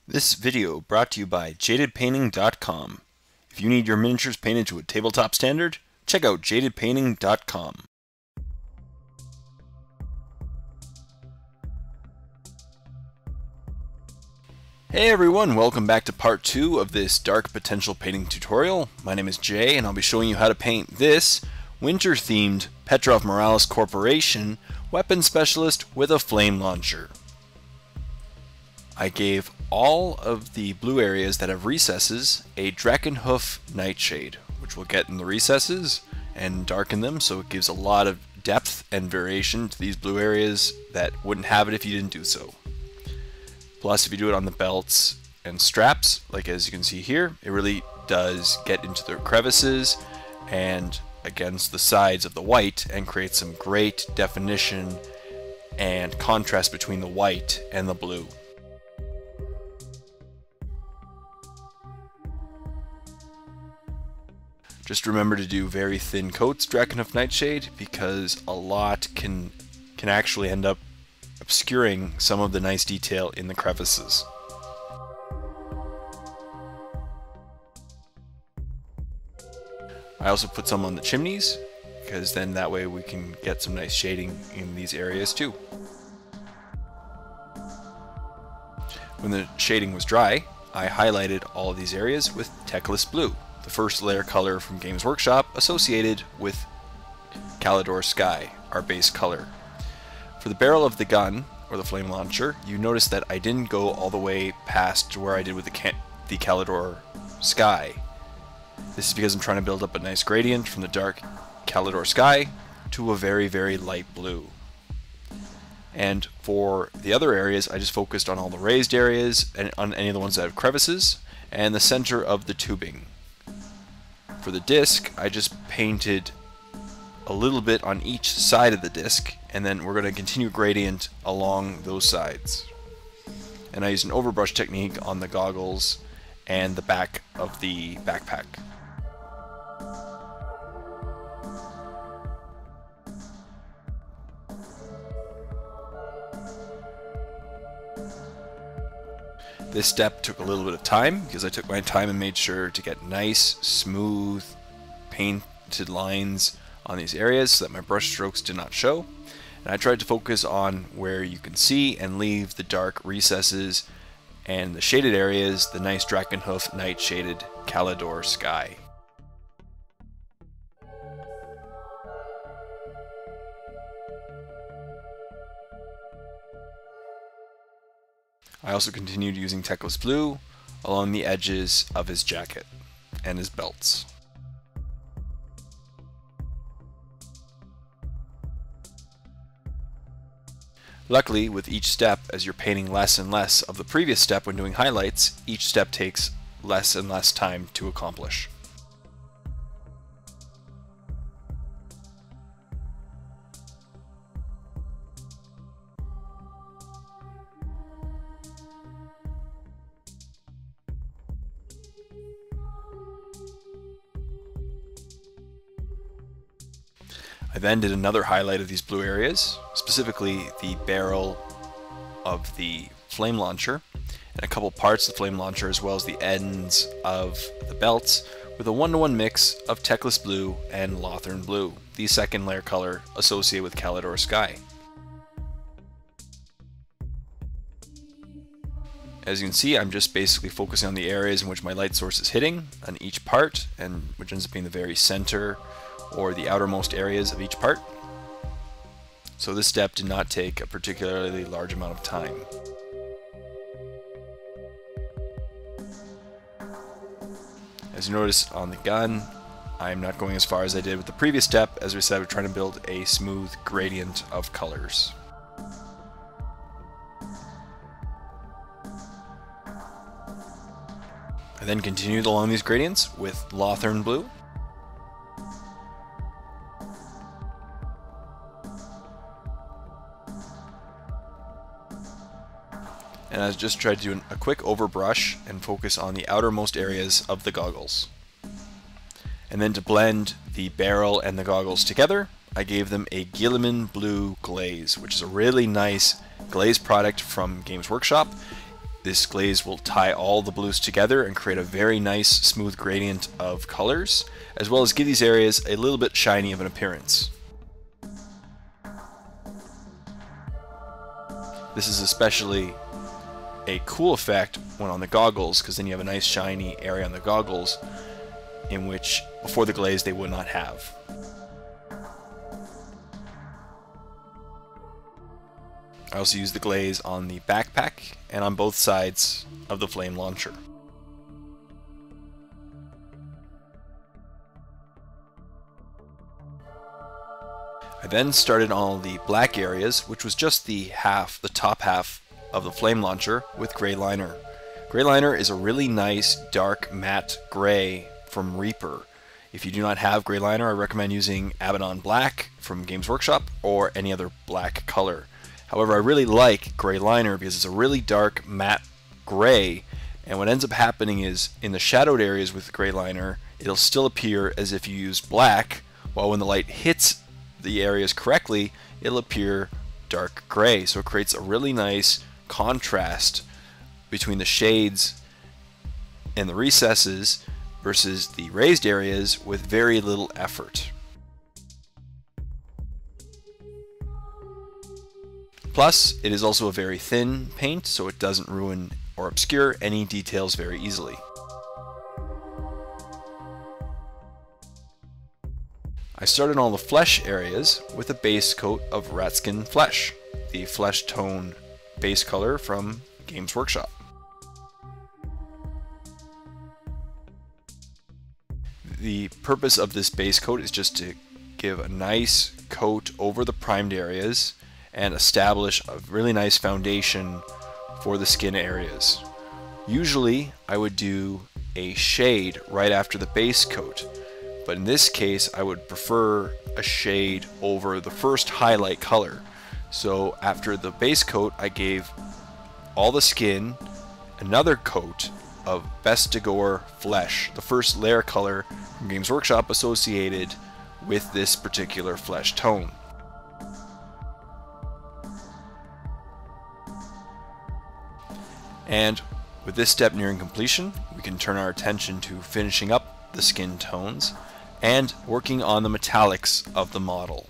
This video brought to you by jadedpainting.com. If you need your miniatures painted to a tabletop standard, check out jadedpainting.com. Hey everyone, welcome back to part 2 of this Dark Potential painting tutorial. My name is Jay and I'll be showing you how to paint this winter-themed Petrov-Morales Corporation weapon specialist with a flame launcher. I gave all of the blue areas that have recesses a Drakenhoof nightshade, which we'll get in the recesses and darken them, so it gives a lot of depth and variation to these blue areas that wouldn't have it if you didn't do so. Plus, if you do it on the belts and straps, like as you can see here, it really does get into the crevices and against the sides of the white and create some great definition and contrast between the white and the blue. Just remember to do very thin coats Drakenhoof Nightshade, because a lot can actually end up obscuring some of the nice detail in the crevices. I also put some on the chimneys, because then that way we can get some nice shading in these areas too. When the shading was dry, I highlighted all of these areas with Techless Blue, the first layer color from Games Workshop associated with Calidor Sky, our base color. For the barrel of the gun, or the flame launcher, you notice that I didn't go all the way past where I did with the Calidor Sky. This is because I'm trying to build up a nice gradient from the dark Calidor Sky to a very, very light blue. And for the other areas, I just focused on all the raised areas and on any of the ones that have crevices and the center of the tubing. For the disc, I just painted a little bit on each side of the disc, and then we're going to continue gradient along those sides. And I used an overbrush technique on the goggles and the back of the backpack. This step took a little bit of time because I took my time and made sure to get nice, smooth, painted lines on these areas so that my brush strokes did not show. And I tried to focus on where you can see and leave the dark recesses and the shaded areas, the nice Drakenhoof night shaded Calidor Sky. I also continued using Techless Blue along the edges of his jacket and his belts. Luckily, with each step, as you're painting less and less of the previous step when doing highlights, each step takes less and less time to accomplish. I then did another highlight of these blue areas, specifically the barrel of the flame launcher and a couple parts of the flame launcher as well as the ends of the belts with a 1-to-1 mix of Techless Blue and Lothern Blue, the second layer color associated with Calidor Sky. As you can see, I'm just basically focusing on the areas in which my light source is hitting on each part, and which ends up being the very center or the outermost areas of each part. So this step did not take a particularly large amount of time. As you notice on the gun, I'm not going as far as I did with the previous step. As we said, we're trying to build a smooth gradient of colors. I then continued along these gradients with Lothern Blue. And I just tried to do a quick overbrush and focus on the outermost areas of the goggles. And then to blend the barrel and the goggles together, I gave them a Guilliman Blue glaze, which is a really nice glaze product from Games Workshop. This glaze will tie all the blues together and create a very nice smooth gradient of colors, as well as give these areas a little bit shiny of an appearance. This is especially a cool effect when on the goggles, because then you have a nice shiny area on the goggles in which before the glaze they would not have. I also use the glaze on the backpack and on both sides of the flame launcher. I then started on the black areas, which was just the top half of the flame launcher, with gray liner. Gray liner is a really nice dark matte gray from Reaper. If you do not have gray liner, I recommend using Abaddon Black from Games Workshop or any other black color. However, I really like gray liner because it's a really dark matte gray, and what ends up happening is in the shadowed areas with gray liner, it'll still appear as if you used black, while when the light hits the areas correctly, it'll appear dark gray. So it creates a really nice contrast between the shades and the recesses versus the raised areas with very little effort. Plus, it is also a very thin paint, so it doesn't ruin or obscure any details very easily. I started on the flesh areas with a base coat of Ratskin Flesh, the flesh tone base color from Games Workshop. The purpose of this base coat is just to give a nice coat over the primed areas and establish a really nice foundation for the skin areas. Usually I would do a shade right after the base coat, but in this case I would prefer a shade over the first highlight color. So after the base coat, I gave all the skin another coat of Best de Gore Flesh, the first layer color from Games Workshop associated with this particular flesh tone. And with this step nearing completion, we can turn our attention to finishing up the skin tones and working on the metallics of the model.